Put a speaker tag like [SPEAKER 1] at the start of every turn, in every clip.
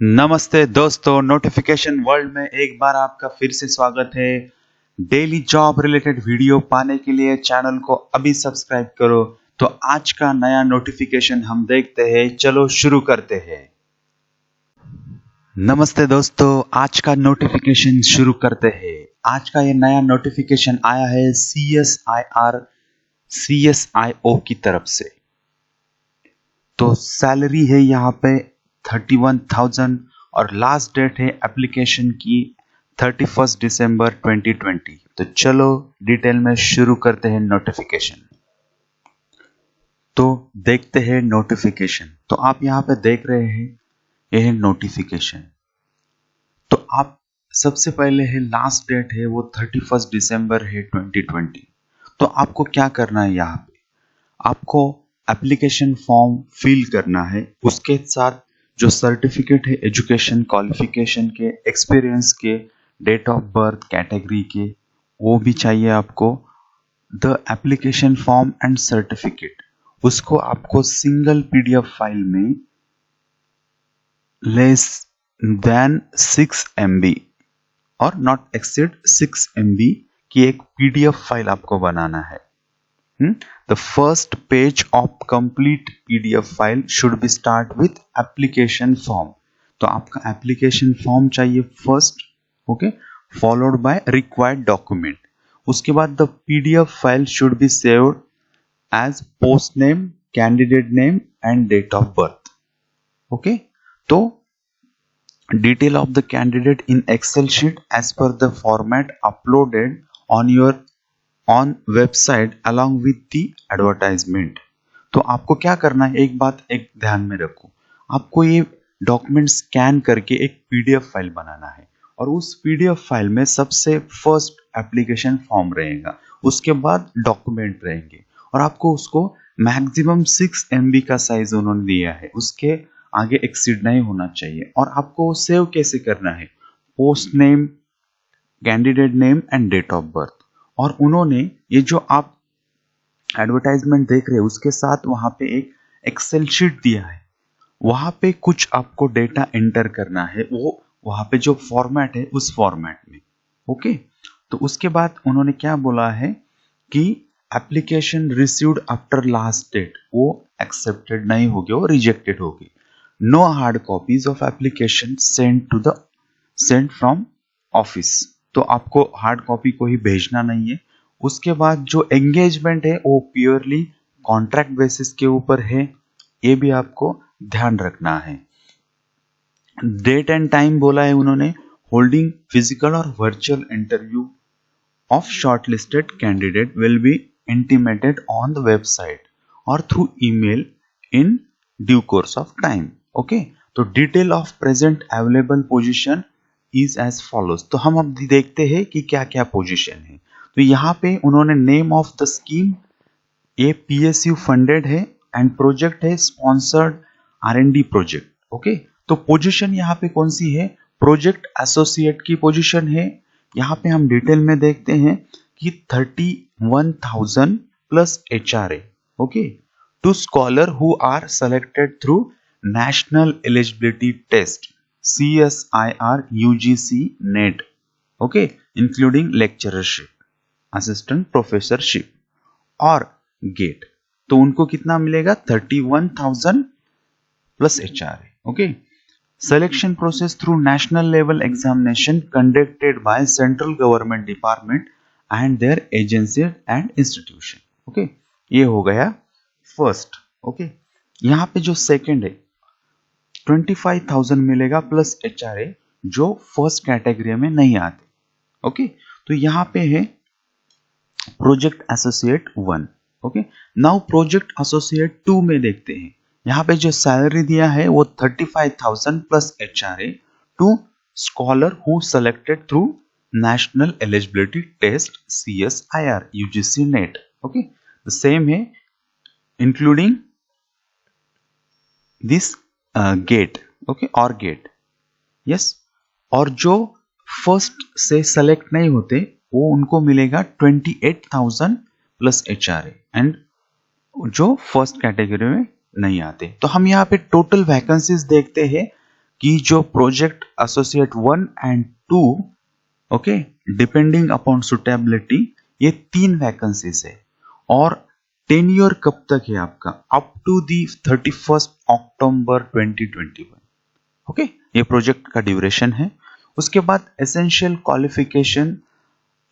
[SPEAKER 1] नमस्ते दोस्तों, notification world में एक बार आपका फिर से स्वागत है। डेली जॉब रिलेटेड वीडियो पाने के लिए चैनल को अभी सब्सक्राइब करो। तो आज का नया नोटिफिकेशन हम देखते हैं, चलो शुरू करते हैं। नमस्ते दोस्तों, आज का नोटिफिकेशन शुरू करते हैं। आज का ये नया नोटिफिकेशन आया है CSIO की तरफ से। तो सैलरी है यहाँ पे 31,000 और लास्ट डेट है एप्लीकेशन की 31 दिसंबर 2020। तो चलो डिटेल में शुरू करते हैं नोटिफिकेशन। तो देखते हैं नोटिफिकेशन। तो आप यहाँ पे देख रहे हैं, यह है नोटिफिकेशन। तो आप सबसे पहले है लास्ट डेट है वो 31 दिसंबर है 2020। तो आपको क्या करना है, यहाँ पे आपको एप्लीकेशन फॉर्म फिल करना है। उसके साथ जो सर्टिफिकेट है एजुकेशन क्वालिफिकेशन के, एक्सपीरियंस के, डेट ऑफ बर्थ कैटेगरी के, वो भी चाहिए आपको। The application form and certificate, उसको आपको सिंगल PDF फाइल में लेस देन 6 MB और नॉट एक्सीड 6 MB की एक PDF फाइल आपको बनाना है। The first page of complete PDF file should be start with application form. तो आपका application form चाहिए first, okay, followed by required document. उसके बाद the PDF file should be saved as post name, candidate name and date of birth. Okay, तो detail of the candidate in Excel sheet as per the format uploaded on your on website along with the advertisement. तो आपको क्या करना है, एक बात एक ध्यान में रखो, आपको ये डॉक्यूमेंट स्कैन करके एक PDF फाइल बनाना है और उस PDF फाइल में सबसे फर्स्ट एप्लीकेशन फॉर्म रहेगा, उसके बाद डॉक्यूमेंट रहेंगे और आपको उसको मैक्सिमम 6 MB का साइज उन्होंने दिया है, उसके आगे एक्सीड नहीं होना चाहिए। और आपको सेव कैसे करना है, post name, candidate name and date of birth. और उन्होंने ये जो आप एडवर्टाइजमेंट देख रहे हैं उसके साथ वहां पे एक एक्सेल शीट दिया है, वहां पे कुछ आपको डेटा एंटर करना है, वो वहां पे जो फॉर्मेट है उस फॉर्मेट में। ओके, तो उसके बाद उन्होंने क्या बोला है कि application received after last date वो एक्सेप्टेड नहीं होगी, वो रिजेक्टेड होगी। No hard copies of application sent from office. तो आपको हार्ड कॉपी को ही भेजना नहीं है। उसके बाद जो एंगेजमेंट है वो प्योरली कॉन्ट्रैक्ट बेसिस के ऊपर है, ये भी आपको ध्यान रखना है। डेट एंड टाइम बोला है उन्होंने, होल्डिंग फिजिकल और virtual interview of shortlisted candidate will be intimated on the website और through email in due course of time. Okay, तो detail of present available position is as follows. तो हम अब देखते हैं कि क्या क्या पोजीशन है। तो यहाँ पे उन्होंने नेम ऑफ द स्कीम, ये PSU फंडेड है एंड प्रोजेक्ट है स्पॉन्सर्ड R&D प्रोजेक्ट। ओके, तो पोजीशन यहाँ पे कौन सी है, प्रोजेक्ट एसोसिएट की पोजीशन है। यहाँ पे हम डिटेल में देखते हैं कि 31,000 plus HRA। Okay, to scholar who are selected through national eligibility test CSIR UGC NET, okay, including lecturership, assistant professorship और GATE। तो उनको कितना मिलेगा, 31,000 plus HRA। Okay, selection process through national level examination conducted by central government department and their agency and institution। Okay, ये हो गया first. Okay, यहाँ पे जो सेकंड है 25,000 मिलेगा प्लस HRA, जो फर्स्ट कैटेगरी में नहीं आते। ओके, तो यहाँ पे है project associate 1। Okay, now project associate 2 में देखते हैं। यहाँ पे जो सैलरी दिया है वो 35,000 plus HRA to scholar who selected through national eligibility test CSIR UGC NET। Okay, the same है इंक्लूडिंग दिस गेट। ओके, और गेट, यस। और जो फर्स्ट से सेलेक्ट नहीं होते वो उनको मिलेगा 28,000 प्लस HRA एंड जो फर्स्ट कैटेगरी में नहीं आते। तो हम यहाँ पे टोटल वैकेंसीज देखते हैं कि जो project associate 1 and 2, okay, depending upon suitability, ये 3 वैकेंसीज है और टेन्योर कब तक है आपका, up to the 31 October 2021, okay, ये प्रोजेक्ट का ड्यूरेशन है। उसके बाद essential qualification,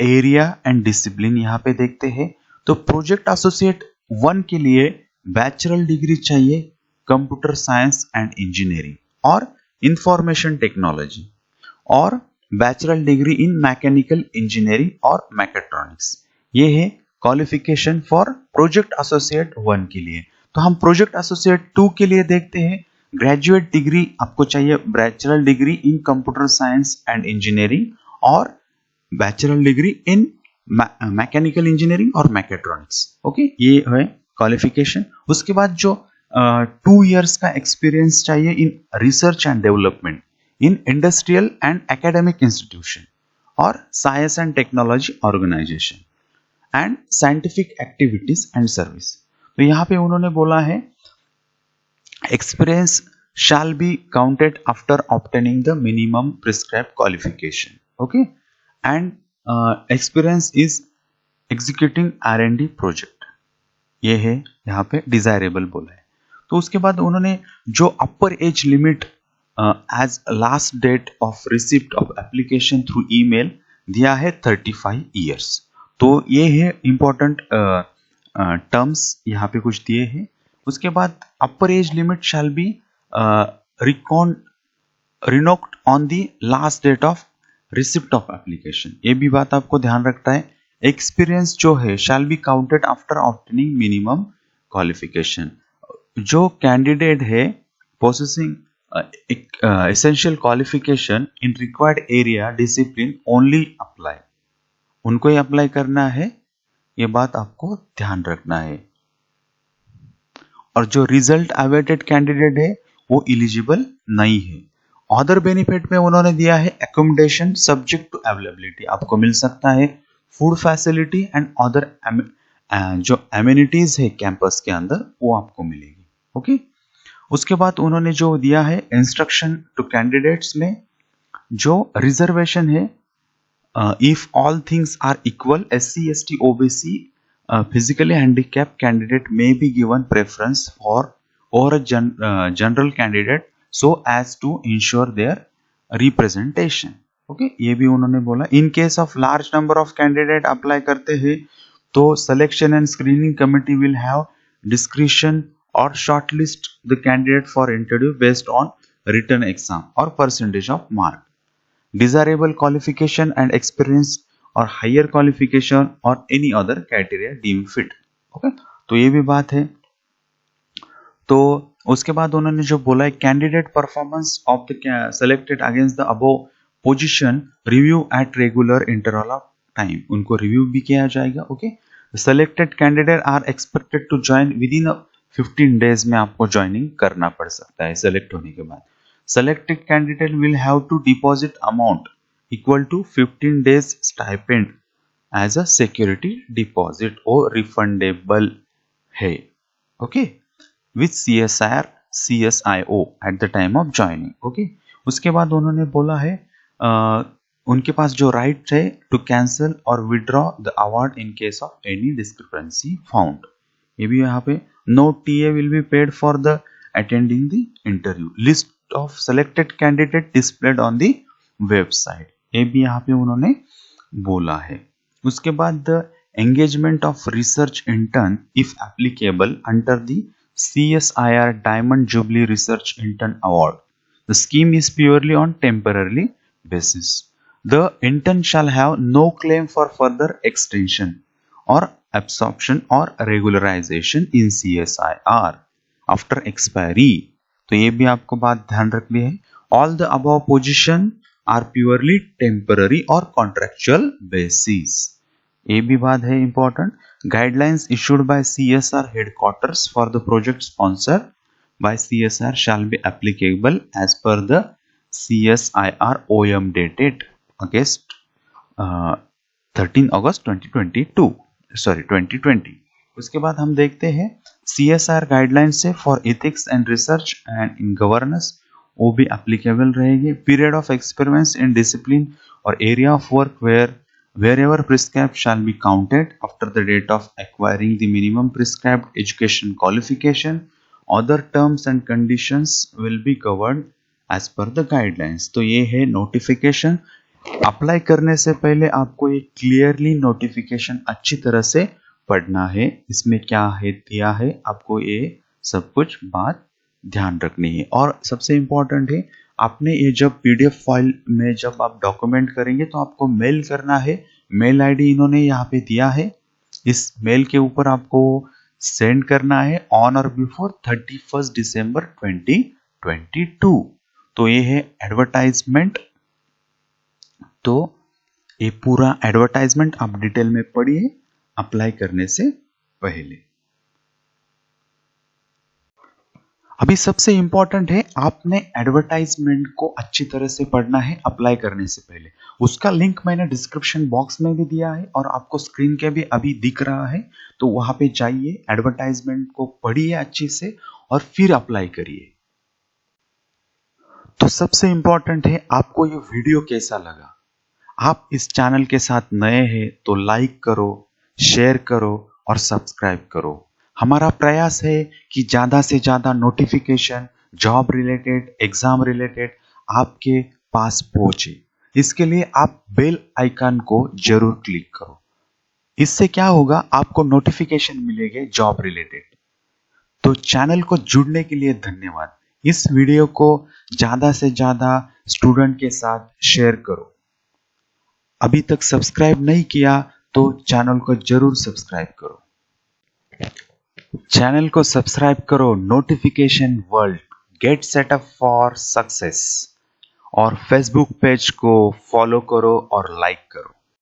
[SPEAKER 1] area and discipline यहाँ पे देखते हैं। तो प्रोजेक्ट एसोसिएट 1 के लिए बैचलर डिग्री चाहिए कंप्यूटर साइंस एंड इंजीनियरिंग और इंफॉर्मेशन टेक्नोलॉजी, और bachelor degree in mechanical engineering और मैकेट्रॉनिक्स। ये है क्वालिफिकेशन फॉर प्रोजेक्ट एसोसिएट 1 के लिए। तो हम प्रोजेक्ट एसोसिएट 2 के लिए देखते हैं, ग्रेजुएट डिग्री आपको चाहिए, bachelor degree in computer science and engineering और bachelor degree in mechanical engineering और मैकेट्रॉनिक्स, ओके, ये है क्वालिफिकेशन। उसके बाद जो 2 इयर्स का एक्सपीरियंस चाहिए in research and development in industrial and academic institution और science and technology organisation and scientific activities and service. तो यहाँ पे उन्होंने बोला है experience shall be counted after obtaining the minimum prescribed qualification, okay, and experience is executing R&D project, ये है यहाँ पे डिजायरेबल बोला है। तो उसके बाद उन्होंने जो upper age limit age last date of receipt of application through email दिया है 35 इयर्स। तो ये है इंपॉर्टेंट टर्म्स यहाँ पे कुछ दिए हैं। उसके बाद upper age limit shall be reckoned on the last date of receipt of application, ये भी बात आपको ध्यान रखना है। एक्सपीरियंस जो है shall be counted after obtaining minimum qualification. जो कैंडिडेट है possessing essential qualification in required area discipline only apply, उनको ही अप्लाई करना है, ये बात आपको ध्यान रखना है। और जो रिजल्ट अवेटेड कैंडिडेट है वो एलिजिबल नहीं है। अदर बेनिफिट में उन्होंने दिया है एकोमोडेशन सब्जेक्ट टू अवेलेबिलिटी, आपको मिल सकता है फूड फैसिलिटी एंड अदर जो एमिनिटीज है कैंपस के अंदर वो आपको मिलेगी, ओके। उसके बाद उन्होंने जो दिया है इंस्ट्रक्शन टू कैंडिडेट्स में जो रिजर्वेशन है, if all things are equal SC ST OBC physically handicapped candidate may be given preference for or a general candidate so as to ensure their representation, okay, ये भी उन्होंने बोला। In case of large number of candidate apply करते हैं तो selection and screening committee will have discretion और shortlist the candidate for interview based on written exam और percentage of mark, desirable qualification and experience और higher qualification और any other criteria deem fit, okay. तो ये भी बात है। तो उसके बाद उन्होंने जो बोला है candidate performance of the selected against the above position review at regular interval of time, उनको रिव्यू भी किया जाएगा, okay. Selected candidate are expected to join within 15 days में आपको ज्वाइनिंग करना पड़ सकता है सेलेक्ट होने के बाद। Selected candidate will have to deposit amount equal to 15 days stipend as a security deposit or refundable है, okay, with CSIO at the time of joining, okay। उसके बाद उन्होंने बोला है उनके पास जो राइट है टू कैंसिल और withdraw the award in case of any discrepancy found, ये भी यहाँ पे no TA will be paid for the attending the interview, list of selected candidate displayed on the website, ये भी यहाँ पे उन्होंने बोला है। उसके बाद the engagement of research intern if applicable under the CSIR diamond jubilee research intern award, the scheme is purely on temporary basis, the intern shall have no claim for further extension और absorption और regularization in CSIR after expiry, तो ये भी आपको बात ध्यान रखनी है। all the above position are purely temporary or contractual basis, ये भी बात है important। guidelines issued by CSR headquarters for the project sponsored by CSR shall be applicable as per the CSIR OM dated against 13 August 2020। उसके बाद हम देखते हैं CSR guideline से for ethics and research and in governance वो भी applicable रहेगी। Period of experiments in discipline और area of work wherever prescribed shall be counted after the date of acquiring the minimum prescribed education qualification. Other terms and conditions will be covered as per the guidelines. तो ये है notification. Apply करने से पहले आपको ये clearly notification अच्छी तरह से पढ़ना है। इसमें क्या है दिया है, आपको ये सब कुछ बात ध्यान रखनी है। और सबसे इम्पोर्टेंट है, आपने ये जब पीडीएफ फाइल में जब आप डॉक्यूमेंट करेंगे तो आपको मेल करना है। मेल आईडी इन्होंने यहाँ पे दिया है, इस मेल के ऊपर आपको सेंड करना है ऑन और बिफोर 31 दिसंबर 2022। तो ये है एडवर्टाइजमेंट। तो ये पूरा एडवर्टाइजमेंट आप डिटेल में पढ़िए अप्लाई करने से पहले। अभी सबसे इंपॉर्टेंट है, आपने एडवर्टाइजमेंट को अच्छी तरह से पढ़ना है अप्लाई करने से पहले। उसका लिंक मैंने डिस्क्रिप्शन बॉक्स में भी दिया है और आपको स्क्रीन के भी अभी दिख रहा है। तो वहां पे जाइए, एडवर्टाइजमेंट को पढ़िए अच्छे से और फिर अप्लाई करिए। तो सबसे इंपॉर्टेंट है, आपको ये वीडियो कैसा लगा। आप इस चैनल के साथ नए हैं तो लाइक करो, शेयर करो और सब्सक्राइब करो। हमारा प्रयास है कि ज़्यादा से ज़्यादा notification job related, exam related आपके पास पहुंचे। इसके लिए आप बेल आइकन को जरूर क्लिक करो। इससे क्या होगा, आपको नोटिफिकेशन मिलेंगे जॉब रिलेटेड। तो चैनल को जुड़ने के लिए धन्यवाद। इस वीडियो को ज़्यादा से ज़्यादा स्टूडेंट के साथ शेयर करो। अभी तक सब्सक्राइब नहीं किया तो चैनल को जरूर सब्सक्राइब करो। चैनल को सब्सक्राइब करो, notification world, get setup for success. और फेसबुक पेज को फॉलो करो और लाइक करो।